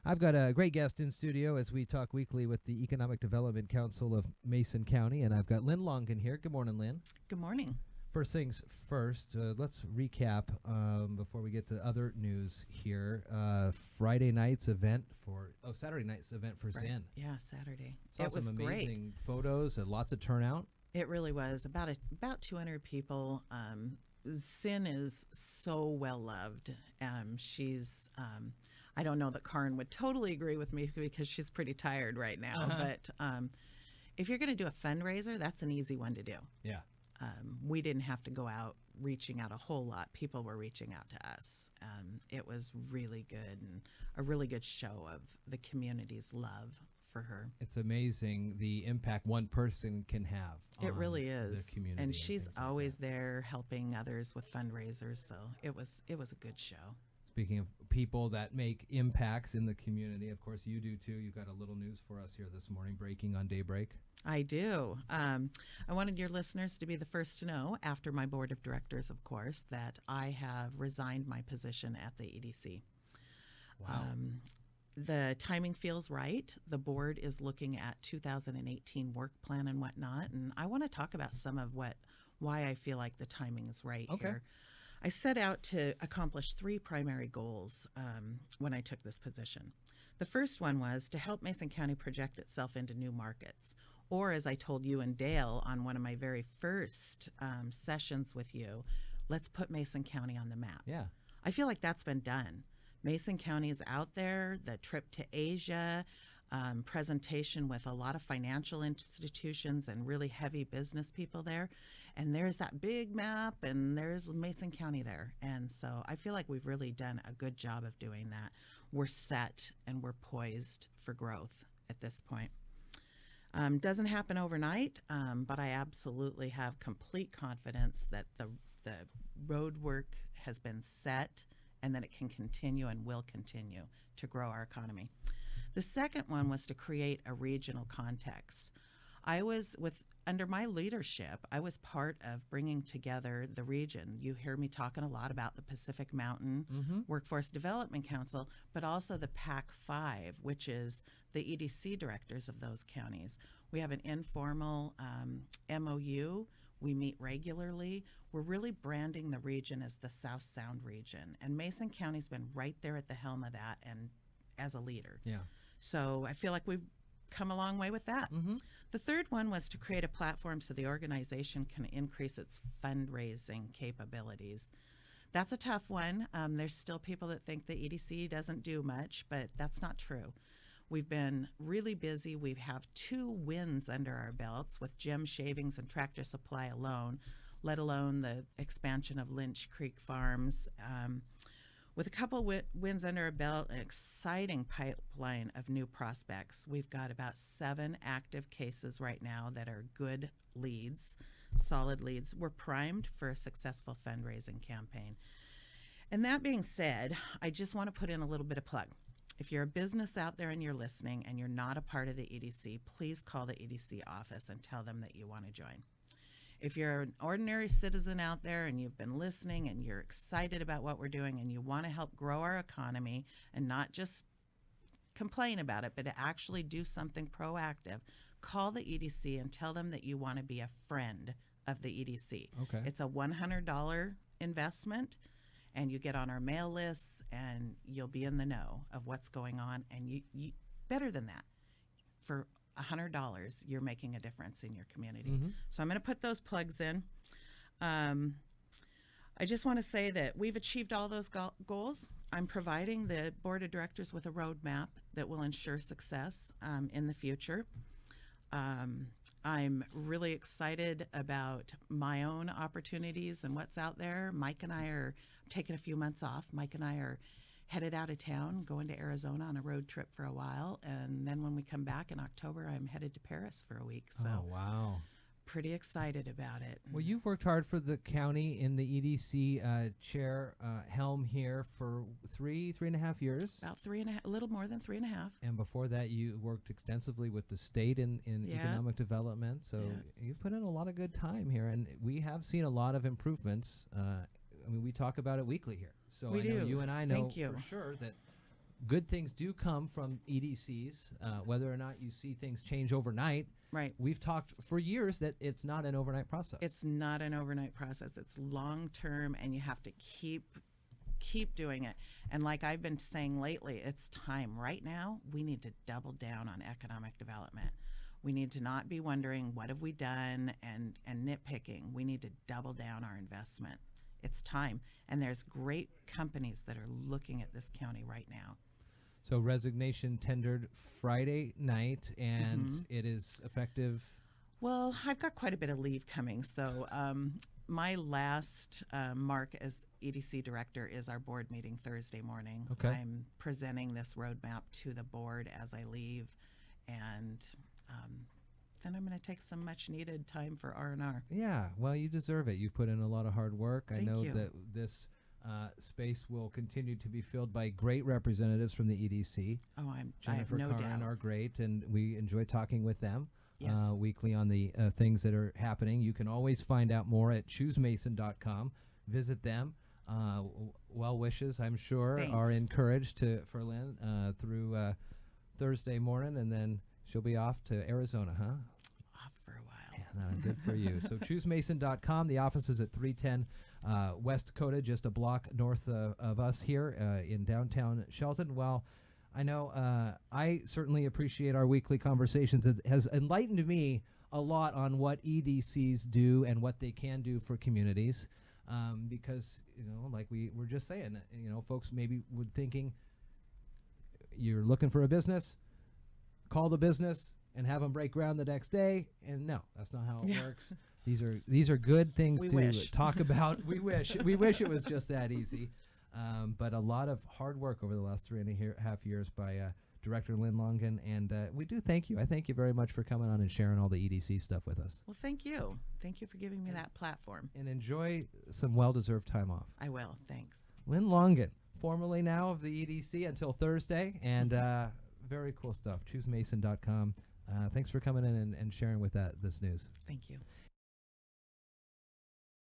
I've got a great guest in studio as we talk weekly with the Economic Development Council of Mason County, and I've got Lynn Longan here. Good morning, Lynn. Good morning. First things first, let's recap before we get to other news here. Saturday night's event for Xinh. Yeah, Saturday. Saw some amazing photos and lots of turnout. It really was. About 200 people. Xinh is so well loved. She's I don't know that Karin would totally agree with me because she's pretty tired right now. But if you're going to do a fundraiser, that's an easy one to do. Yeah. We didn't have to go out reaching out a whole lot. People were reaching out to us. It was really good and a really good show of the community's love for her. It's amazing the impact one person can have. It really is. The community, and she's like always there helping others with fundraisers. So it was a good show. Speaking of people that make impacts in the community, of course you do too. You've got a little news for us here this morning, breaking on Daybreak. I do. I wanted your listeners to be the first to know, after my board of directors, of course, that I have resigned my position at the EDC. Wow. The timing feels right. The board is looking at 2018 work plan and whatnot, and I want to talk about some of why I feel like the timing is right here. I set out to accomplish 3 primary goals when I took this position. The first one was to help Mason County project itself into new markets, or as I told you and Dale on one of my very first sessions with you, let's put Mason County on the map. Yeah. I feel like that's been done. Mason County is out there, the trip to Asia, presentation with a lot of financial institutions and really heavy business people there. And there's that big map and there's Mason County there. And so I feel like we've really done a good job of doing that. We're set and we're poised for growth at this point. Doesn't happen overnight, but I absolutely have complete confidence that the road work has been set and that it can continue and will continue to grow our economy. The second one was to create a regional context. Under my leadership, I was part of bringing together the region. You hear me talking a lot about the Pacific Mountain Workforce Development Council, but also the PAC-5, which is the EDC directors of those counties. We have an informal MOU. We meet regularly. We're really branding the region as the South Sound region, and Mason County's been right there at the helm of that and as a leader. Yeah. So I feel like we've come a long way with that. The third one was to create a platform so the organization can increase its fundraising capabilities. That's a tough one. There's still people that think the EDC doesn't do much, but that's not true. We've been really busy. We have 2 wins under our belts with Gem Shavings and Tractor Supply alone, let alone the expansion of Lynch Creek Farms. With a couple wins under our belt, an exciting pipeline of new prospects. We've got about 7 active cases right now that are good leads, solid leads. We're primed for a successful fundraising campaign. And that being said, I just want to put in a little bit of plug. If you're a business out there and you're listening and you're not a part of the EDC, please call the EDC office and tell them that you want to join. If you're an ordinary citizen out there and you've been listening and you're excited about what we're doing and you want to help grow our economy and not just complain about it, but to actually do something proactive, call the EDC and tell them that you want to be a friend of the EDC. Okay. It's a $100 investment, and you get on our mail lists and you'll be in the know of what's going on. And you better than that, for $100, you're making a difference in your community. So I'm going to put those plugs in. I just want to say that we've achieved all those goals. I'm providing the board of directors with a roadmap that will ensure success in the future. I'm really excited about my own opportunities and what's out there. Mike and I are taking a few months off. Mike and I are headed out of town, going to Arizona on a road trip for a while. And then when we come back in October, I'm headed to Paris for a week. So oh, wow. Pretty excited about it. Well, you've worked hard for the county in the EDC chair helm here for 3.5 years. About 3.5, a little more than 3.5. And before that, you worked extensively with the state in economic development. So you've put in a lot of good time here, and we have seen a lot of improvements. I mean, we talk about it weekly here. So We I know do. you and I know Thank you. for sure that good things do come from EDCs, whether or not you see things change overnight. Right. We've talked for years that it's not an overnight process. It's not an overnight process. It's long term, and you have to keep doing it. And like I've been saying lately, it's time. Right now, we need to double down on economic development. We need to not be wondering what have we done and nitpicking. We need to double down our investment. It's time. And there's great companies that are looking at this county right now. So resignation tendered Friday night, and it is effective. Well, I've got quite a bit of leave coming. So my last mark as EDC director is our board meeting Thursday morning. Okay. I'm presenting this roadmap to the board as I leave, and then I'm going to take some much needed time for R&R. Yeah, well, you deserve it. You've put in a lot of hard work. Thank I know you. that this space will continue to be filled by great representatives from the EDC. Oh, I have Jennifer no Carrin doubt. are great, and we enjoy talking with them Yes. weekly on the things that are happening. You can always find out more at choosemason.com. Visit them. Well wishes, I'm sure, are Thanks. encouraged for Lynn through Thursday morning, and then she'll be off to Arizona, huh? Off for a while. Yeah, no, good for you. So choosemason.com. The office is at 310 West Dakota, just a block north of us here in downtown Shelton. Well, I know I certainly appreciate our weekly conversations. It has enlightened me a lot on what EDCs do and what they can do for communities. Because, like we were just saying, folks maybe would thinking you're looking for a business, call the business and have them break ground the next day. And no, that's not how it works. These are good things We to wish. talk about. We wish it was just that easy. But a lot of hard work over the last 3.5 years by Director Lynn Longan, and we do thank you. I thank you very much for coming on and sharing all the EDC stuff with us. Well, thank you. Thank you for giving me that platform. And enjoy some well-deserved time off. I will. Thanks. Lynn Longan, formerly now of the EDC until Thursday, and very cool stuff. ChooseMason.com. Thanks for coming in and sharing with this news. Thank you.